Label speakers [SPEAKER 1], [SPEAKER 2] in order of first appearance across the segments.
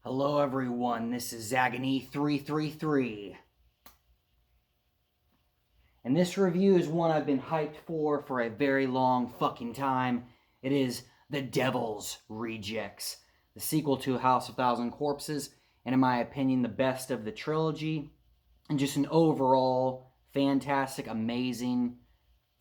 [SPEAKER 1] Hello everyone, this is Zagany333. And this review is one I've been hyped for a very long fucking time. It is The Devil's Rejects, the sequel to House of Thousand Corpses, and in my opinion, the best of the trilogy. And just an overall fantastic, amazing,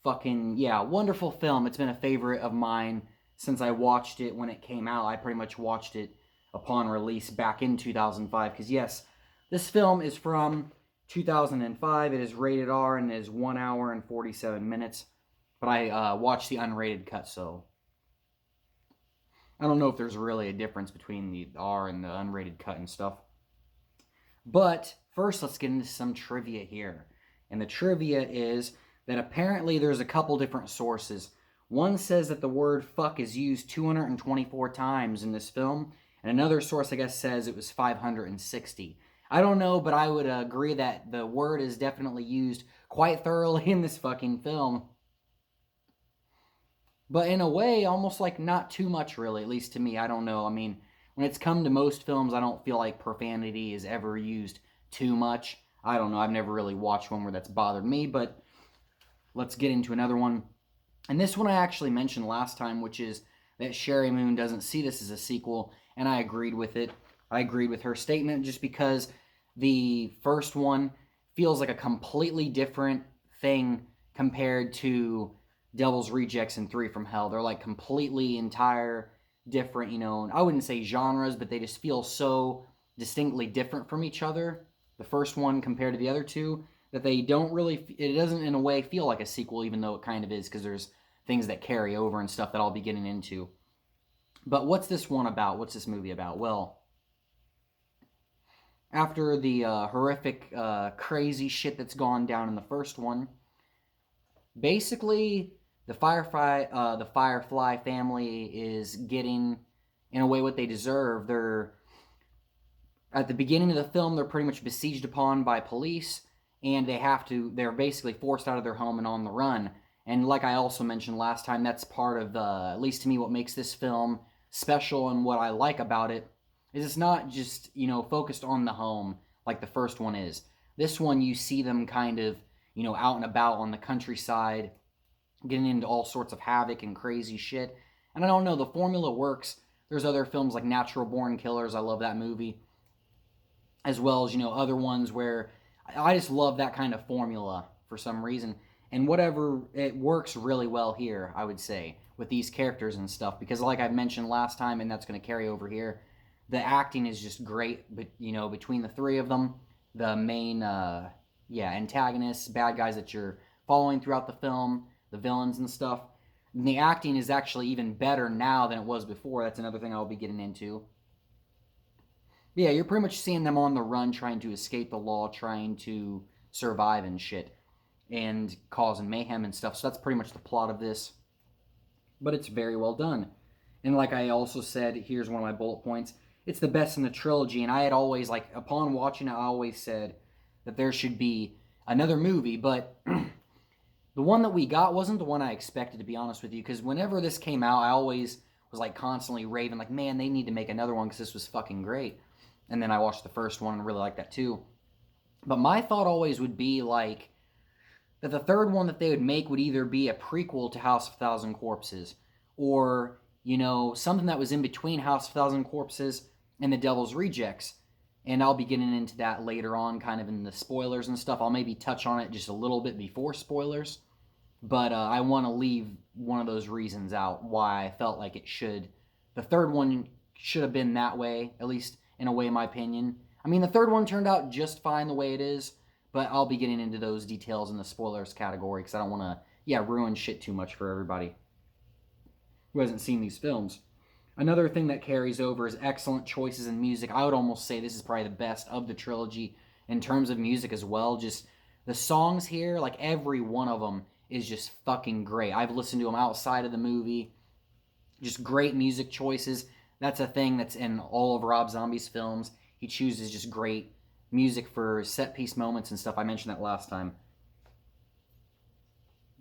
[SPEAKER 1] wonderful film. It's been a favorite of mine since I watched it when it came out. I pretty much watched it upon release back in 2005. Because yes, this film is from 2005. It is rated R and is 1 hour and 47 minutes. But I watched the unrated cut, so I don't know if there's really a difference between the R and the unrated cut and stuff. But first, let's get into some trivia here. And the trivia is that apparently there's a couple different sources. One says that the word fuck is used 224 times in this film, and another source, I guess, says it was 560. I don't know, but I would agree that the word is definitely used quite thoroughly in this fucking film. But in a way, almost like not too much, really, at least to me. I don't know. I mean, when it's come to most films, I don't feel like profanity is ever used too much. I don't know. I've never really watched one where that's bothered me, but let's get into another one. And this one I actually mentioned last time, which is that Sherry Moon doesn't see this as a sequel, and I agreed with it. I agreed with her statement just because the first one feels like a completely different thing compared to Devil's Rejects and Three from Hell. They're like completely entire different, I wouldn't say genres, but they just feel so distinctly different from each other. The first one compared to the other two, that they don't really, it doesn't in a way feel like a sequel, even though it kind of is, because there's things that carry over and stuff that I'll be getting into. But what's this one about? What's this movie about? Well, after the horrific, crazy shit that's gone down in the first one, basically the Firefly family is getting, in a way, what they deserve. They're at the beginning of the film, they're pretty much besieged upon by police, and they're basically forced out of their home and on the run. And like I also mentioned last time, that's part of at least to me, what makes this film special and what I like about it is it's not just, focused on the home like the first one is. This one, you see them kind of, out and about on the countryside, getting into all sorts of havoc and crazy shit. And I don't know, the formula works. There's other films like Natural Born Killers. I love that movie. As well as, other ones where I just love that kind of formula for some reason. And it works really well here, I would say, with these characters and stuff. Because like I mentioned last time, and that's going to carry over here, the acting is just great, but, between the three of them, the main, antagonists, bad guys that you're following throughout the film, the villains and stuff. And the acting is actually even better now than it was before. That's another thing I'll be getting into. Yeah, you're pretty much seeing them on the run, trying to escape the law, trying to survive and shit, and causing mayhem and stuff. So that's pretty much the plot of this. But it's very well done. And like I also said, here's one of my bullet points. It's the best in the trilogy, and I had always, upon watching it, I always said that there should be another movie, but the one that we got wasn't the one I expected, to be honest with you, because whenever this came out, I always was, constantly raving, man, they need to make another one because this was fucking great. And then I watched the first one and really liked that too. But my thought always would be, that the third one that they would make would either be a prequel to House of Thousand Corpses, or, something that was in between House of Thousand Corpses and The Devil's Rejects. And I'll be getting into that later on, kind of in the spoilers and stuff. I'll maybe touch on it just a little bit before spoilers. But I want to leave one of those reasons out why I felt like the third one should have been that way, at least in a way, in my opinion. I mean, the third one turned out just fine the way it is, but I'll be getting into those details in the spoilers category because I don't want to, ruin shit too much for everybody who hasn't seen these films. Another thing that carries over is excellent choices in music. I would almost say this is probably the best of the trilogy in terms of music as well. Just the songs here, every one of them is just fucking great. I've listened to them outside of the movie. Just great music choices. That's a thing that's in all of Rob Zombie's films. He chooses just great music for set piece moments and stuff. I mentioned that last time.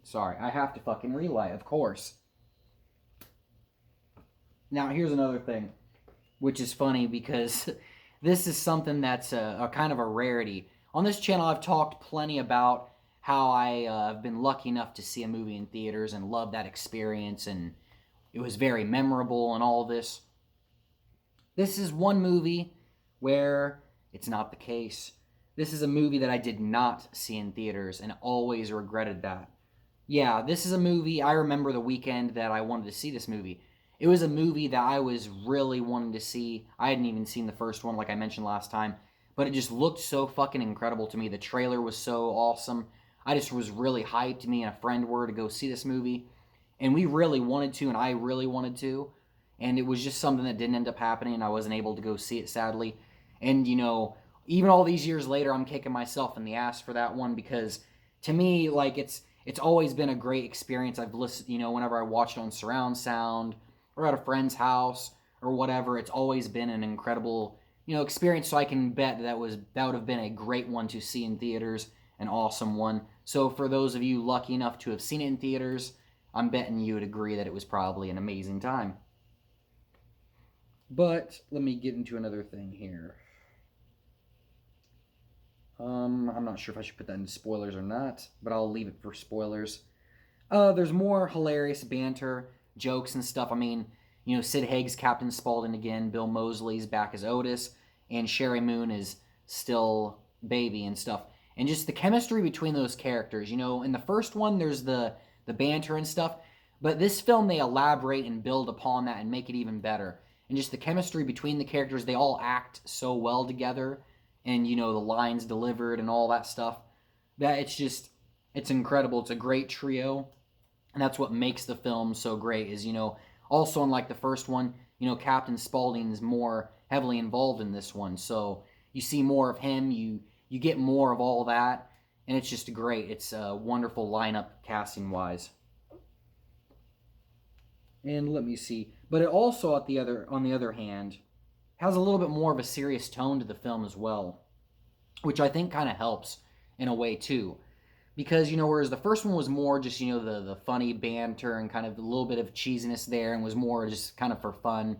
[SPEAKER 1] Sorry, I have to fucking relight, of course. Now, here's another thing, which is funny because this is something that's a kind of a rarity. On this channel, I've talked plenty about how I have been lucky enough to see a movie in theaters and love that experience, and it was very memorable and all this. This is one movie where it's not the case. This is a movie that I did not see in theaters and always regretted that. Yeah, this is a movie, I remember the weekend that I wanted to see this movie. It was a movie that I was really wanting to see. I hadn't even seen the first one, like I mentioned last time, but it just looked so fucking incredible to me. The trailer was so awesome. I just was really hyped. Me and a friend were to go see this movie, and we really wanted to, and I really wanted to, and it was just something that didn't end up happening. I wasn't able to go see it, sadly. And, even all these years later, I'm kicking myself in the ass for that one, because to me, like, it's always been a great experience. I've listened, whenever I watched it on surround sound or at a friend's house or whatever, it's always been an incredible, experience. So I can bet that would have been a great one to see in theaters, an awesome one. So for those of you lucky enough to have seen it in theaters, I'm betting you would agree that it was probably an amazing time. But let me get into another thing here. I'm not sure if I should put that in spoilers or not, but I'll leave it for spoilers. There's more hilarious banter, jokes, and stuff. I mean, Sid Haig's Captain Spaulding again, Bill Moseley's back as Otis, and Sherry Moon is still Baby and stuff. And just the chemistry between those characters. In the first one, there's the banter and stuff, but this film, they elaborate and build upon that and make it even better. And just the chemistry between the characters, they all act so well together, and the lines delivered and all that stuff, that it's incredible. It's a great trio, and that's what makes the film so great. Is also, unlike the first one, Captain Spaulding is more heavily involved in this one, so you see more of him, you get more of all that, and it's just great. It's a wonderful lineup casting wise. And let me see, but it also, on the other hand, has a little bit more of a serious tone to the film as well, which I think kind of helps in a way too. Because, whereas the first one was more just, the funny banter and kind of a little bit of cheesiness there, and was more just kind of for fun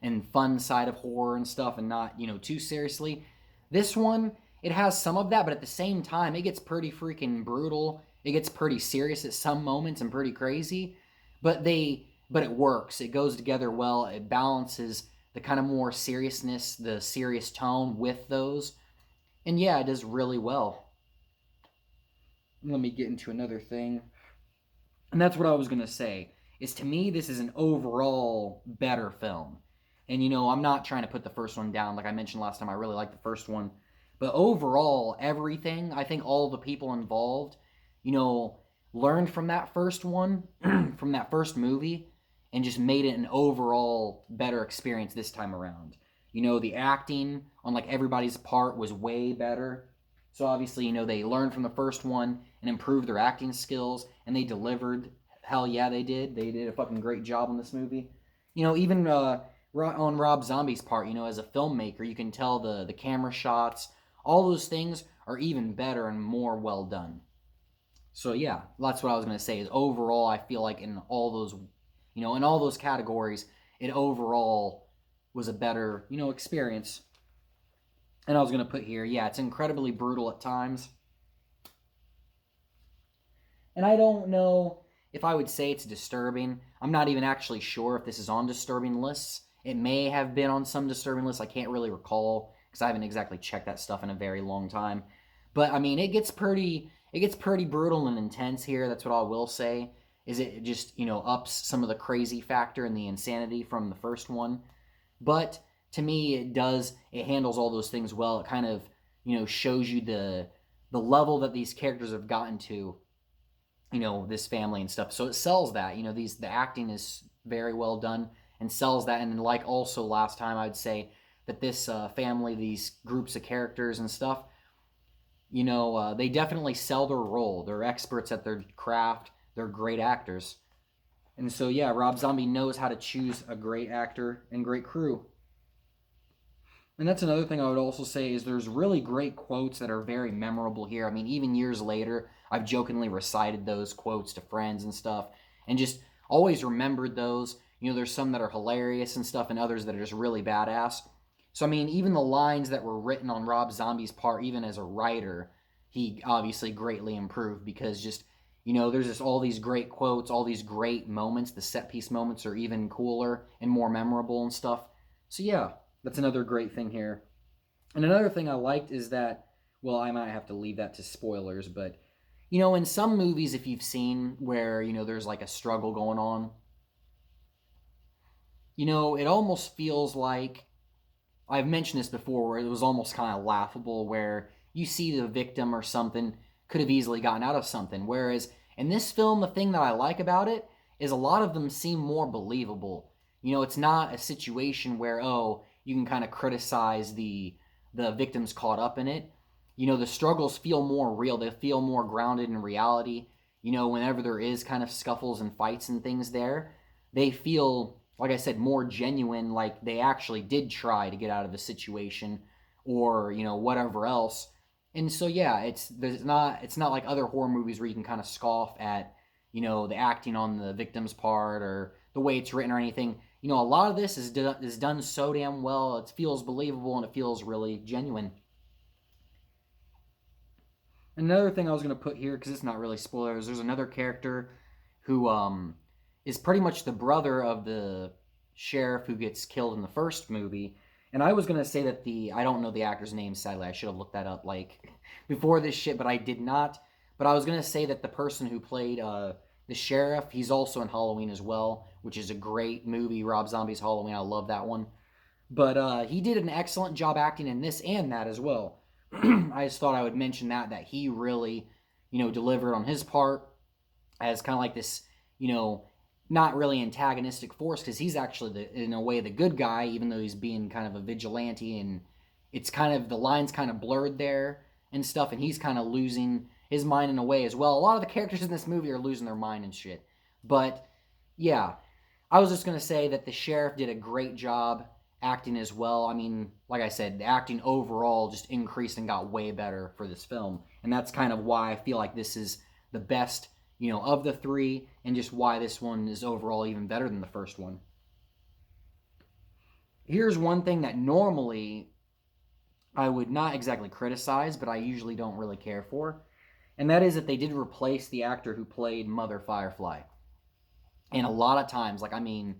[SPEAKER 1] and fun side of horror and stuff, and not, too seriously. This one, it has some of that, but at the same time, it gets pretty freaking brutal. It gets pretty serious at some moments and pretty crazy, but it works. It goes together well. It balances the kind of more seriousness, the serious tone with those. And yeah, it does really well. Let me get into another thing. And that's what I was going to say. Is, to me, this is an overall better film. And, I'm not trying to put the first one down. Like I mentioned last time, I really like the first one. But overall, everything, I think all the people involved, learned from that first one, from that first movie, and just made it an overall better experience this time around. The acting on like everybody's part was way better. So obviously, they learned from the first one and improved their acting skills, and they delivered. Hell yeah, they did. They did a fucking great job on this movie. Even on Rob Zombie's part, as a filmmaker, you can tell the camera shots, all those things are even better and more well done. So yeah, that's what I was going to say, is overall, I feel like in all those categories, it overall was a better, experience. And I was going to put here, yeah, it's incredibly brutal at times. And I don't know if I would say it's disturbing. I'm not even actually sure if this is on disturbing lists. It may have been on some disturbing lists. I can't really recall, because I haven't exactly checked that stuff in a very long time. But, I mean, it gets pretty brutal and intense here. That's what I will say. Is it just, ups some of the crazy factor and the insanity from the first one. But to me, it handles all those things well. It kind of, shows you the level that these characters have gotten to, this family and stuff. So it sells that. The acting is very well done and sells that. And like also last time, I'd say that this family, these groups of characters and stuff, they definitely sell their role. They're experts at their craft. They're great actors. And so, yeah, Rob Zombie knows how to choose a great actor and great crew. And that's another thing I would also say, is there's really great quotes that are very memorable here. I mean, even years later, I've jokingly recited those quotes to friends and stuff, and just always remembered those. There's some that are hilarious and stuff, and others that are just really badass. So I mean, even the lines that were written on Rob Zombie's part, even as a writer, he obviously greatly improved because just there's just all these great quotes, all these great moments. The set piece moments are even cooler and more memorable and stuff. So yeah, that's another great thing here. And another thing I liked is that, well, I might have to leave that to spoilers, but in some movies, if you've seen where there's like a struggle going on, it almost feels like I've mentioned this before where it was almost kind of laughable where you see the victim or something could have easily gotten out of something. Whereas in this film, the thing that I like about it is a lot of them seem more believable. It's not a situation where, oh, you can kind of criticize the victims caught up in it. The struggles feel more real. They feel more grounded in reality. Whenever there is kind of scuffles and fights and things there, they feel, like I said, more genuine, like they actually did try to get out of the situation or, whatever else. And so yeah, it's not like other horror movies where you can kind of scoff at, the acting on the victim's part or the way it's written or anything. A lot of this is done so damn well. It feels believable and it feels really genuine. Another thing I was going to put here, because it's not really spoilers, there's another character who is pretty much the brother of the sheriff who gets killed in the first movie. And I was going to say that I don't know the actor's name, sadly. I should have looked that up like before this shit, but I did not. But I was going to say that the person who played the sheriff, he's also in Halloween as well, which is a great movie, Rob Zombie's Halloween. I love that one. But he did an excellent job acting in this and that as well. I just thought I would mention that he really, delivered on his part as kind of like this, not really antagonistic force because he's actually in a way the good guy, even though he's being kind of a vigilante, and it's kind of the lines kind of blurred there and stuff, and he's kind of losing his mind in a way as well. A lot of the characters in this movie are losing their mind and shit. But yeah, I was just gonna say that the sheriff did a great job acting as well. I mean, like I said, the acting overall just increased and got way better for this film, and that's kind of why I feel like this is the best, of the three, and just why this one is overall even better than the first one. Here's one thing that normally I would not exactly criticize, but I usually don't really care for, and that is that they did replace the actor who played Mother Firefly. And a lot of times, like, I mean,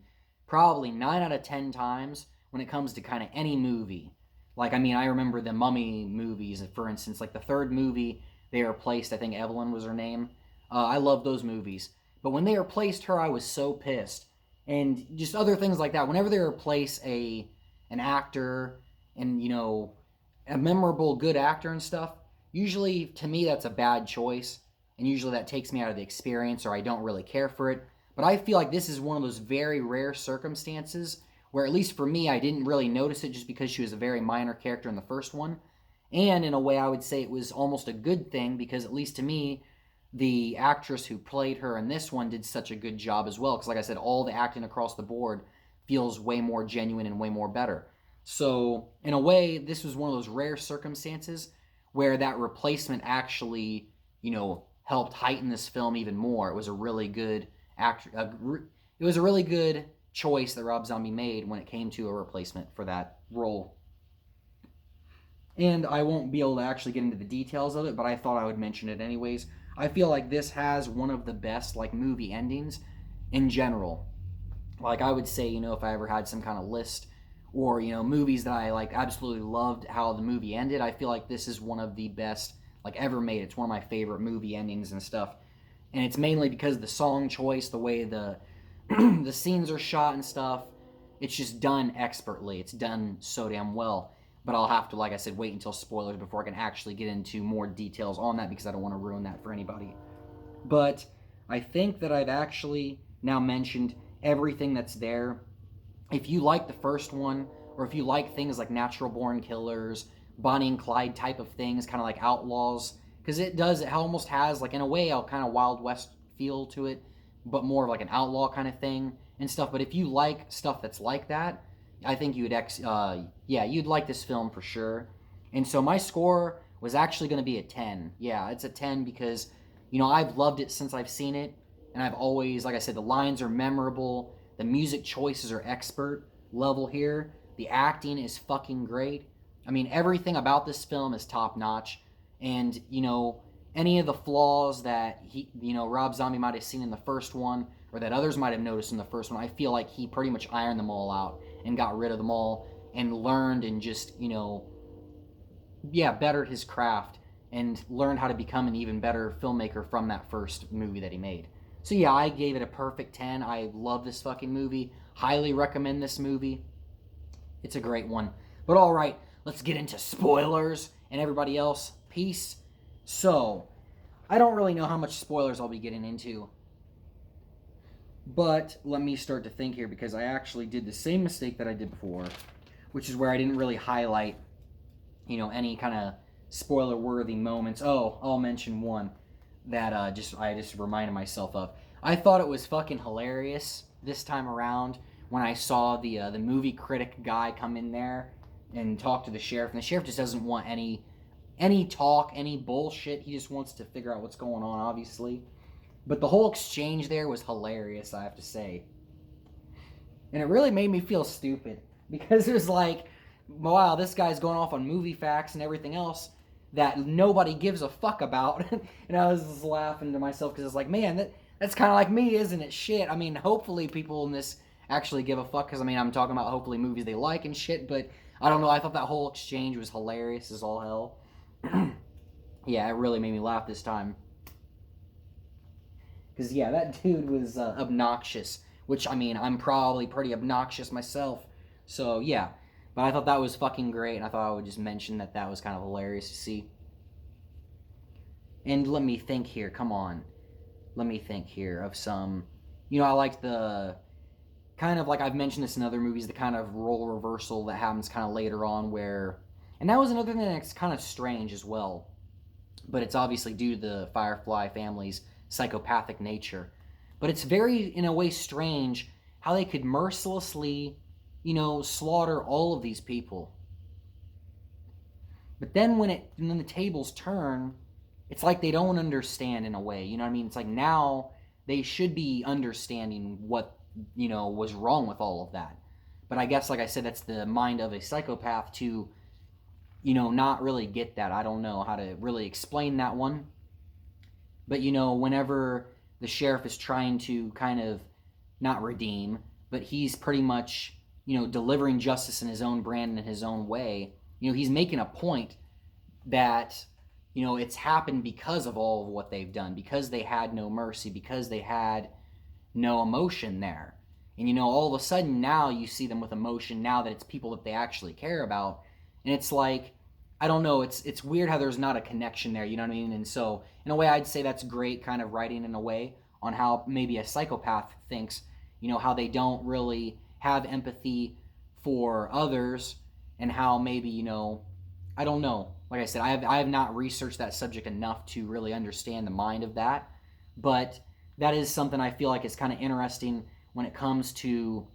[SPEAKER 1] probably 9 out of 10 times when it comes to kind of any movie. Like, I mean, I remember the Mummy movies, for instance, like the third movie, they replaced, I think Evelyn was her name. I love those movies. But when they replaced her, I was so pissed. And just other things like that. Whenever they replace an actor and, a memorable, good actor and stuff, usually, to me, that's a bad choice. And usually that takes me out of the experience or I don't really care for it. But I feel like this is one of those very rare circumstances where, at least for me, I didn't really notice it just because she was a very minor character in the first one. And in a way, I would say it was almost a good thing because, at least to me, the actress who played her in this one did such a good job as well. Because, like I said, all the acting across the board feels way more genuine and way more better. So, in a way, this was one of those rare circumstances where that replacement actually, helped heighten this film even more. It was a really good it was a really good choice that Rob Zombie made when it came to a replacement for that role. And I won't be able to actually get into the details of it, but I thought I would mention it anyways. I feel like this has one of the best like movie endings in general. Like I would say, if I ever had some kind of list or movies that I like absolutely loved how the movie ended, I feel like this is one of the best like ever made. It's one of my favorite movie endings and stuff. And it's mainly because of the song choice, the way the the scenes are shot and stuff. It's just done expertly. It's done so damn well. But I'll have to, like I said, wait until spoilers before I can actually get into more details on that because I don't want to ruin that for anybody. But I think that I've actually now mentioned everything that's there. If you like the first one, or if you like things like Natural Born Killers, Bonnie and Clyde type of things, kind of like Outlaws, because it almost has, like, in a way, a kind of Wild West feel to it, but more of like an outlaw kind of thing and stuff. But if you like stuff that's like that, I think you would, you'd like this film for sure. And so my score was actually going to be a 10. Yeah, it's a 10 because, I've loved it since I've seen it. And I've always, like I said, the lines are memorable. The music choices are expert level here. The acting is fucking great. I mean, everything about this film is top notch. And, any of the flaws that Rob Zombie might have seen in the first one, or that others might have noticed in the first one, I feel like he pretty much ironed them all out and got rid of them all and learned and just, bettered his craft and learned how to become an even better filmmaker from that first movie that he made. So yeah, I gave it a perfect 10. I love this fucking movie. Highly recommend this movie. It's a great one. But all right, let's get into spoilers. And everybody else, peace. So, I don't really know how much spoilers I'll be getting into. But let me start to think here, because I actually did the same mistake that I did before, which is where I didn't really highlight, any kind of spoiler-worthy moments. Oh, I'll mention one that I just reminded myself of. I thought it was fucking hilarious this time around when I saw the movie critic guy come in there and talk to the sheriff, and the sheriff just doesn't want any talk, any bullshit. He just wants to figure out what's going on, obviously. But the whole exchange there was hilarious, I have to say. And it really made me feel stupid, because it was like, wow, this guy's going off on movie facts and everything else that nobody gives a fuck about. And I was just laughing to myself, because it's like, man, that's kind of like me, isn't it? Shit. I mean, hopefully people in this actually give a fuck, because, I mean, I'm talking about hopefully movies they like and shit, but I don't know. I thought that whole exchange was hilarious as all hell. Yeah, it really made me laugh this time. Because, yeah, that dude was obnoxious, which, I mean, I'm probably pretty obnoxious myself. So, yeah. But I thought that was fucking great, and I thought I would just mention that was kind of hilarious to see. And let me think here. Come on. Let me think here of some... I like the... kind of like I've mentioned this in other movies, the kind of role reversal that happens kind of later on where... And that was another thing that's kind of strange as well. But it's obviously due to the Firefly family's psychopathic nature. But it's very, in a way, strange how they could mercilessly, slaughter all of these people. But then when the tables turn, it's like they don't understand in a way. You know what I mean? It's like now they should be understanding what, was wrong with all of that. But I guess, like I said, that's the mind of a psychopath to, not really get that. I don't know how to really explain that one. But, whenever the sheriff is trying to kind of not redeem, but he's pretty much, delivering justice in his own brand and in his own way, he's making a point that, it's happened because of all of what they've done, because they had no mercy, because they had no emotion there. And, all of a sudden now you see them with emotion now that it's people that they actually care about. And it's like, I don't know, it's weird how there's not a connection there, you know what I mean? And so, in a way, I'd say that's great kind of writing in a way on how maybe a psychopath thinks, how they don't really have empathy for others, and how maybe, I don't know. Like I said, I have not researched that subject enough to really understand the mind of that, but that is something I feel like is kind of interesting when it comes to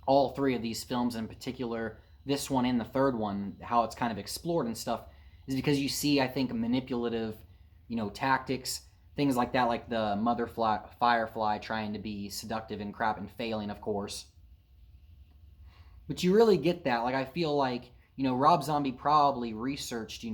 [SPEAKER 1] all three of these films, in particular this one and the third one, how it's kind of explored and stuff, is because you see, I think, manipulative, tactics, things like that, like the mother Firefly trying to be seductive and crap and failing, of course. But you really get that. Like, I feel like, Rob Zombie probably researched,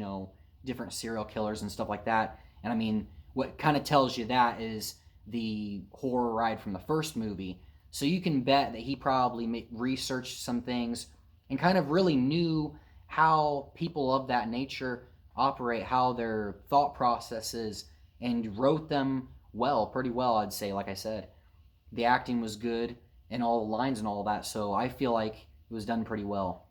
[SPEAKER 1] different serial killers and stuff like that. And I mean, what kind of tells you that is the horror ride from the first movie. So you can bet that he probably researched some things and kind of really knew how people of that nature operate, how their thought processes, and wrote them pretty well, I'd say. Like I said, the acting was good and all the lines and all that, so I feel like it was done pretty well.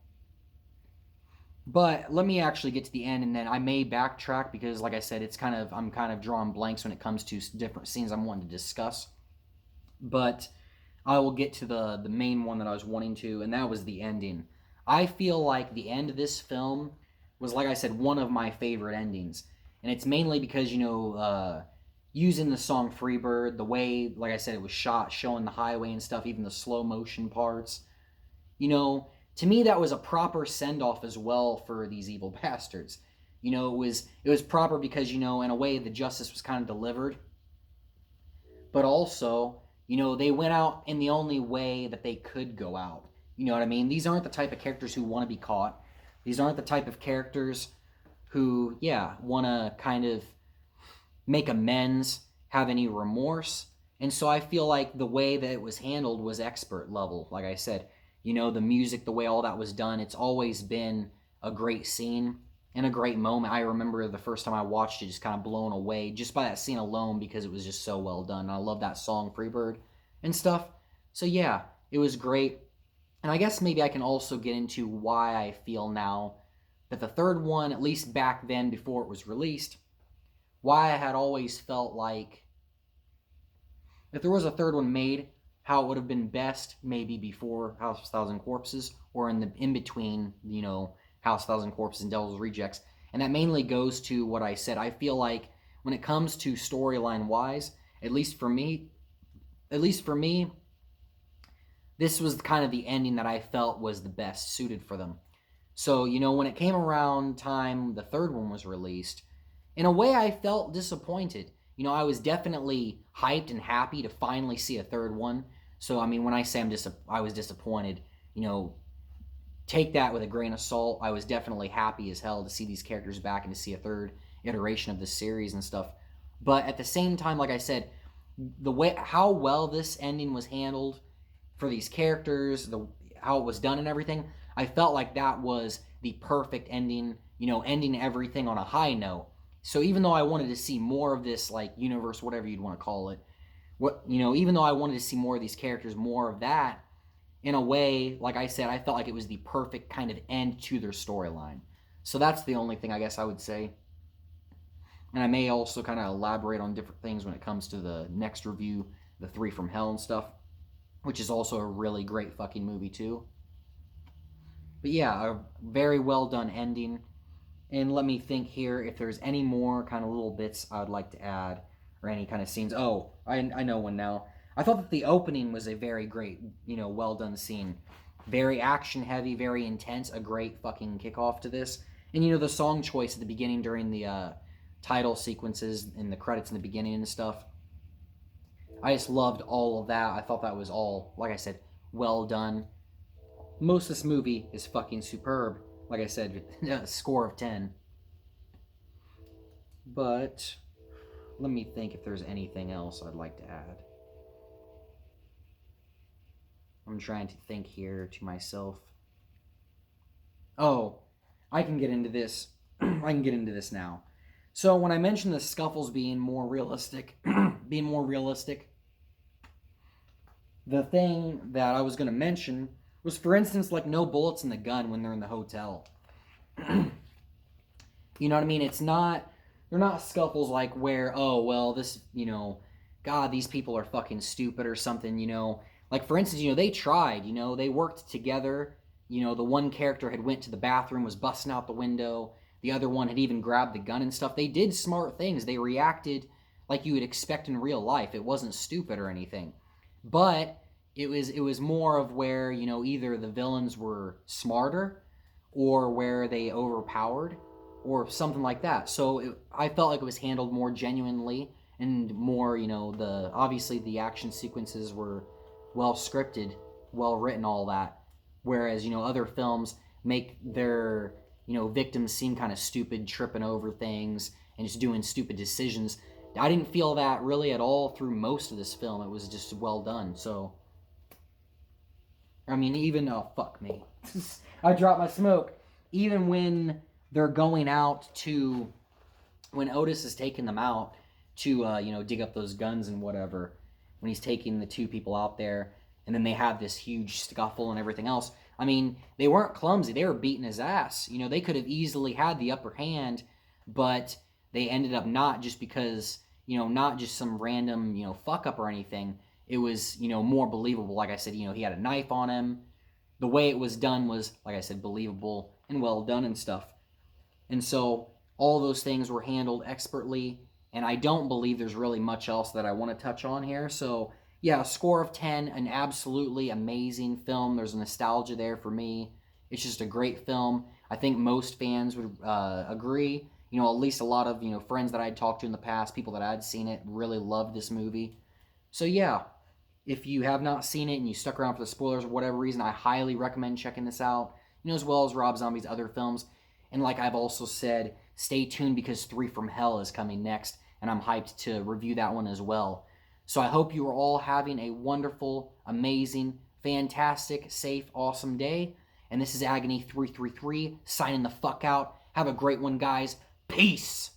[SPEAKER 1] But let me actually get to the end, and then I may backtrack because, like I said, I'm kind of drawing blanks when it comes to different scenes I'm wanting to discuss. But I will get to the main one that I was wanting to, and that was the ending. I feel like the end of this film was, like I said, one of my favorite endings. And it's mainly because, using the song Freebird, the way, like I said, it was shot, showing the highway and stuff, even the slow motion parts. To me, that was a proper send-off as well for these evil bastards. It was proper because, in a way, the justice was kind of delivered. But also, they went out in the only way that they could go out. You know what I mean? These aren't the type of characters who want to be caught. These aren't the type of characters who, yeah, want to kind of make amends, have any remorse. And so I feel like the way that it was handled was expert level. Like I said, you know, the music, the way all that was done, it's always been a great scene and a great moment. I remember the first time I watched it, just kind of blown away just by that scene alone because it was just so well done. I love that song, Freebird, and stuff. So yeah, it was great. And I guess maybe I can also get into why I feel now that the third one, at least back then before it was released, why I had always felt like if there was a third one made, how it would have been best maybe before House of Thousand Corpses or in between, you know, House of Thousand Corpses and Devil's Rejects. And that mainly goes to what I said. I feel like when it comes to storyline wise, at least for me, this was kind of the ending that I felt was the best suited for them. So, you know, when it came around time the third one was released, in a way I felt disappointed. You know, I was definitely hyped and happy to finally see a third one. So, I mean, when I say I was disappointed, you know, take that with a grain of salt. I was definitely happy as hell to see these characters back and to see a third iteration of this series and stuff. But at the same time, like I said, the way how well this ending was handled for these characters, how it was done and everything, I felt like that was the perfect ending, you know, ending everything on a high note. So even though I wanted to see more of this, like, universe, whatever you'd want to call it, even though I wanted to see more of these characters, more of that, in a way, like I said, I felt like it was the perfect kind of end to their storyline. So that's the only thing I guess I would say. And I may also kind of elaborate on different things when it comes to the next review, the Three from Hell and stuff, which is also a really great fucking movie too. But yeah, a very well done ending. And let me think here if there's any more kind of little bits I would like to add or any kind of scenes. Oh, I know one now. I thought that the opening was a very great, you know, well done scene. Very action heavy, very intense, a great fucking kickoff to this. And you know, the song choice at the beginning during the title sequences and the credits in the beginning and stuff. I just loved all of that. I thought that was all, like I said, well done. Most of this movie is fucking superb. Like I said, a score of 10. But let me think if there's anything else I'd like to add. I'm trying to think here to myself. Oh, I can get into this. I can get into this now. So when I mentioned the Scuffles being more realistic, the thing that I was going to mention was, for instance, like no bullets in the gun when they're in the hotel. You know what I mean? They're not Scuffles like where, oh, well, this, you know, God, these people are fucking stupid or something, you know. Like, for instance, you know, they tried, you know, they worked together. You know, the one character had went to the bathroom, was busting out the window. The other one had even grabbed the gun and stuff. They did smart things. They reacted like you would expect in real life. It wasn't stupid or anything. But it was more of where, you know, either the villains were smarter or where they overpowered or something like that. So I felt like it was handled more genuinely and more, you know, obviously the action sequences were well scripted, well written, all that. Whereas, you know, other films make their, you know, victims seem kind of stupid, tripping over things and just doing stupid decisions. I didn't feel that really at all through most of this film. It was just well done. So, I mean, even, oh, fuck me. I dropped my smoke. Even when they're going out to, when Otis is taking them out to, you know, dig up those guns and whatever, when he's taking the two people out there, and then they have this huge scuffle and everything else. I mean, they weren't clumsy. They were beating his ass. You know, they could have easily had the upper hand, but they ended up not, just because, you know, not just some random, you know, fuck up or anything. It was, you know, more believable. Like I said, you know, he had a knife on him. The way it was done was, like I said, believable and well done and stuff. And so all those things were handled expertly, and I don't believe there's really much else that I want to touch on here. So yeah, a score of 10, an absolutely amazing film. There's a nostalgia there for me. It's just a great film. I think most fans would agree. You know, at least a lot of, you know, friends that I'd talked to in the past, people that I'd seen it, really loved this movie. So yeah, If you have not seen it and you stuck around for the spoilers for whatever reason, I highly recommend checking this out. As well as Rob Zombie's other films. And like I've also said, stay tuned because 3 from Hell is coming next, and I'm hyped to review that one as well. So I hope you are all having a wonderful, amazing, fantastic, safe, awesome day. And this is Agony 333 signing the fuck out. Have a great one, guys. Peace.